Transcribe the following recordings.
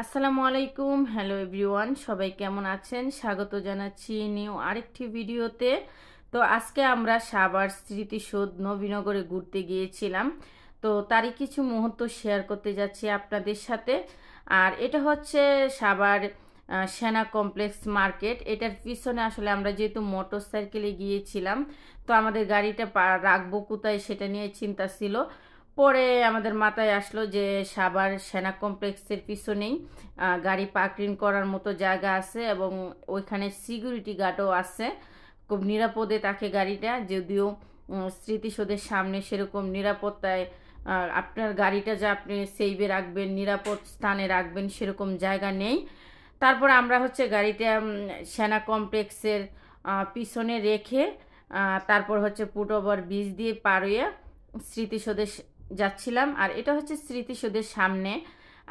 আসসালামু আলাইকুম, hello everyone, সবাই কেমন আছেন? স্বাগত জানাচ্ছি নিউ আরেকটি ভিডিওতে। তো আজকে আমরা সাভার স্মৃতিসৌধ নবীনগরে ঘুরতে গিয়েছিলাম। তো তারই কিছু মুহূর্ত শেয়ার করতে যাচ্ছি আপনাদের সাথে। আর এটা হচ্ছে সাভার সেনা কমপ্লেক্স মার্কেট। এটার পিছনে আসলে আমরা যেহেতু মোটর সাইকেলে গিয়েছিলাম, তো আমাদের গাড়িটা রাখবো কোথায় সেটা নিয়ে চিন্তা ছিল। পরে আমাদের মাথায় আসলো যে সাভার সেনা কমপ্লেক্সের পিছনেই গাড়ি পার্কিং করার মতো জায়গা আছে এবং ওইখানে সিকিউরিটি গার্ডও আছে। খুব নিরাপদে থাকে গাড়িটা, যদিও স্মৃতিসৌধের সামনে সেরকম নিরাপত্তায় আপনার গাড়িটা যে আপনি সেভে রাখবেন, নিরাপদ স্থানে রাখবেন সেরকম জায়গা নেই। তারপর আমরা হচ্ছে গাড়িটা সেনা কমপ্লেক্সের পিছনে রেখে তারপর হচ্ছে ফুট ওভার ব্রিজ দিয়ে পার হয়ে স্মৃতিসৌধে যাচ্ছিলাম। আর এটা হচ্ছে স্মৃতিসৌধের সামনে।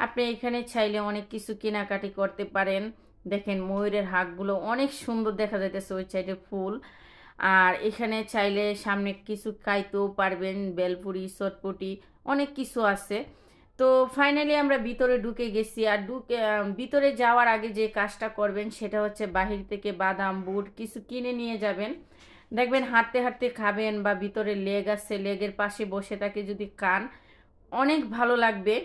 আপনি এখানে চাইলে অনেক কিছু কেনাকাটি করতে পারেন। দেখেন ময়ূরের হাঁকগুলো অনেক সুন্দর দেখা যাইতেছে, ওই সাইডে ফুল। আর এখানে চাইলে সামনে কিছু খাইতেও পারবেন, বেলপুরি, চটপটি, অনেক কিছু আছে। তো ফাইনালি আমরা ভিতরে ঢুকে গেছি। আর ভিতরে যাওয়ার আগে যে কাজটা করবেন সেটা হচ্ছে বাহির থেকে বাদাম, বুট কিছু কিনে নিয়ে যাবেন। দেখবেন হাঁটতে হাঁটতে খাবেন, বা ভিতরে লেগ আছে, লেগের পাশে বসে থাকে যদি খান অনেক ভালো লাগবে।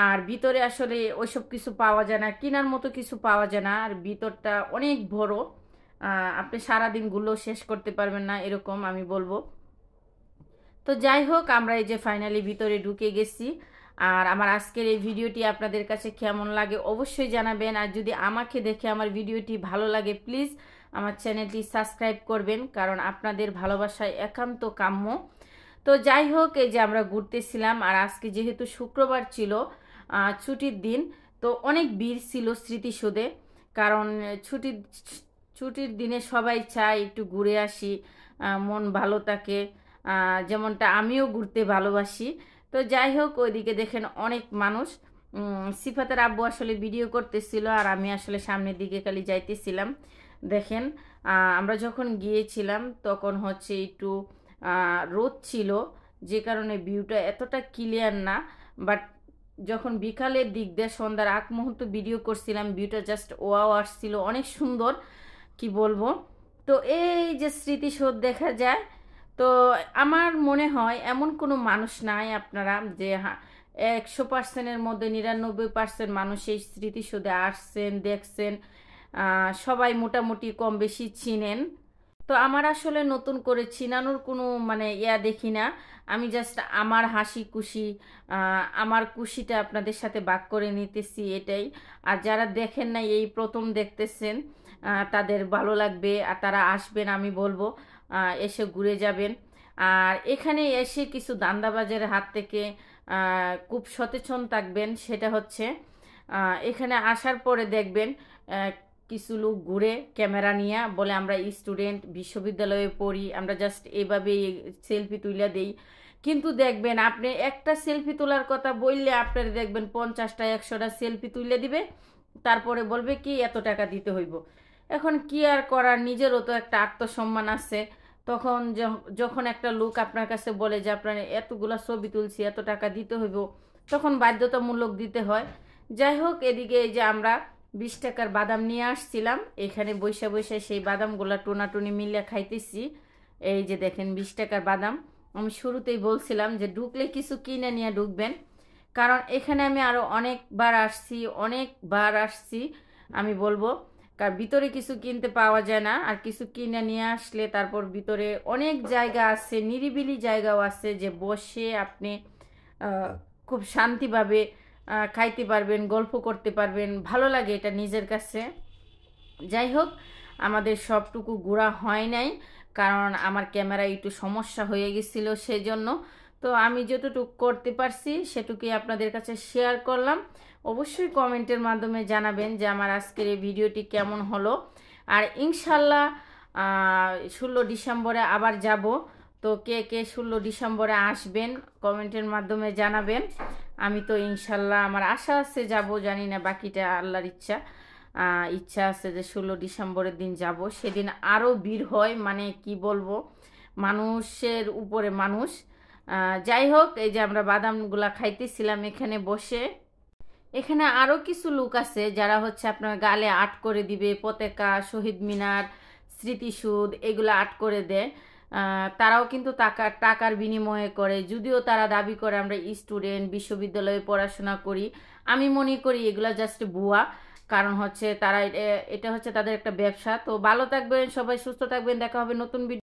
আর ভিতরে আসলে ওইসব কিছু পাওয়া যায় না, কেনার মতো কিছু পাওয়া যায় না। আর ভিতরটা অনেক বড়, আপনি সারাদিনগুলো শেষ করতে পারবেন না এরকম আমি বলবো। তো যাই হোক, আমরা এই যে ফাইনালি ভিতরে ঢুকে গেছি। আর আমার আজকের এই ভিডিওটি আপনাদের কাছে কেমন লাগে অবশ্যই জানাবেন। আর যদি আমাকে দেখে আমার ভিডিওটি ভালো লাগে প্লিজ আমার চ্যানেলটি সাবস্ক্রাইব করবেন, কারণ আপনাদের ভালোবাসায় একান্ত কাম্য। তো যাই হোক, এই যে আমরা ঘুরতেছিলাম। আর আজকে যেহেতু শুক্রবার ছিল, ছুটির দিন, তো অনেক ভিড় ছিল স্মৃতিসৌধে। কারণ ছুটির ছুটির দিনে সবাই চায় একটু ঘুরে আসি, মন ভালো থাকে, যেমনটা আমিও ঘুরতে ভালোবাসি। তো যাই হোক, ওইদিকে দেখেন অনেক মানুষ। সিফাতের আব্বু আসলে ভিডিও করতেছিল আর আমি আসলে সামনের দিকে খালি যাইতেছিলাম। দেখেন আমরা যখন গিয়েছিলাম তখন হচ্ছে একটু রোদ ছিল, যে কারণে ভিউটা এতটা ক্লিয়ার না। বাট যখন বিকালের দিক দিয়ে সন্ধ্যার আগ মুহূর্ত ভিডিও করছিলাম, ভিউটা জাস্ট ওয়াও আসছিল, অনেক সুন্দর, কি বলবো। তো এই যে স্মৃতিসৌধ দেখা যায়। তো আমার মনে হয় এমন কোনো মানুষ নাই আপনারা যে 100%-এর মধ্যে 99% মানুষ এই স্মৃতিসৌধে আসছেন, দেখছেন, সবাই মোটামুটি কম বেশি চিনেন। তো আমার আসলে নতুন করে চিনানোর কোনো মানে দেখি না। আমি জাস্ট আমার হাসি খুশি, আমার খুশিটা আপনাদের সাথে ভাগ করে নিতেছি, এটাই। আর যারা দেখেন না, এই প্রথম দেখতেছেন, তাদের ভালো লাগবে আর তারা আসবেন, আমি বলবো এসে ঘুরে যাবেন। আর এখানে এসে কিছু দান্দাবাজের হাত থেকে খুব সচেতন থাকবেন। সেটা হচ্ছে এখানে আসার পরে দেখবেন কিছু লোক ঘুরে ক্যামেরা নিয়ে বলে আমরা স্টুডেন্ট, বিশ্ববিদ্যালয়ে পড়ি, আমরা জাস্ট এভাবেই সেলফি তুলে দেই। কিন্তু দেখবেন আপনি একটা সেলফি তোলার কথা বললে আপনার দেখবেন 50টা 100টা সেলফি তুলে দিবে, তারপরে বলবে কি এত টাকা দিতে হইব। এখন কি আর করার, নিজেরও তো একটা আত্মসম্মান আছে। তখন যখন একটা লোক আপনার কাছে বলে যে আপনার এতগুলা ছবি তুলছি, এত টাকা দিতে হইব, তখন বাধ্যতামূলক দিতে হয়। যাই হোক, এদিকে এই যে আমরা 20 টাকার বাদাম নিয়ে আসছিলাম, এখানে বৈশা বৈশা সেই বাদামগুলা টোনাটুনি মিলিয়ে খাইতেছি। এই যে দেখেন 20 টাকার বাদাম। আমি শুরুতেই বলছিলাম যে ঢুকলে কিছু কিনে নিয়ে ঢুকবেন, কারণ এখানে আমি আরও অনেকবার আসছি আমি বলবো। কারণ ভিতরে কিছু কিনতে পাওয়া যায় না, আর কিছু কিনে নিয়ে আসলে তারপর ভিতরে অনেক জায়গা আছে, নিরিবিলি জায়গাও আছে যে বসে আপনি খুব শান্তিভাবে খাইতে পারবেন, গল্প করতে পারবেন, ভালো লাগে এটা নিজের কাছে। যাই হোক, আমাদের সবটুকু ঘোরা হয় নাই, কারণ আমার ক্যামেরা একটু সমস্যা হয়ে গেছিল সেজন্য। তো আমি যতটুকু করতে পারছি সেটুকুই আপনাদের কাছে শেয়ার করলাম। অবশ্যই কমেন্টের মাধ্যমে জানাবেন যে আমার আজকের এই ভিডিওটি কেমন হলো। আর ইনশাল্লাহ 16 ডিসেম্বরে আবার যাব। তো কে কে 16 ডিসেম্বরে আসবেন কমেন্টের মাধ্যমে জানাবেন। আমি তো ইনশাল্লাহ আমার আশা আছে যাব, জানি না বাকিটা আল্লাহর ইচ্ছা। ইচ্ছা আছে যে 16 ডিসেম্বরের দিন যাব, সেদিন আরও ভিড় হয়, মানে কি বলবো, মানুষের উপরে মানুষ। যাই হোক, এই যে আমরা বাদামগুলা খাইতেছিলাম এখানে বসে। এখানে আরো কিছু লোক আছে যারা হচ্ছে আপনার গালে আর্ট করে দিবে, পতাকা, শহীদ মিনার, স্মৃতিসৌধ এগুলো আর্ট করে দেয়। তারাও কিন্তু টাকার বিনিময়ে করে, যদিও তারা দাবি করে আমরা স্টুডেন্ট, বিশ্ববিদ্যালয়ে পড়াশোনা করি। আমি মনে করি এগুলা জাস্ট ভুয়া, কারণ হচ্ছে তারা এটা হচ্ছে তাদের একটা ব্যবসা। তো ভালো থাকবেন সবাই, সুস্থ থাকবেন, দেখা হবে নতুন ভিডিও।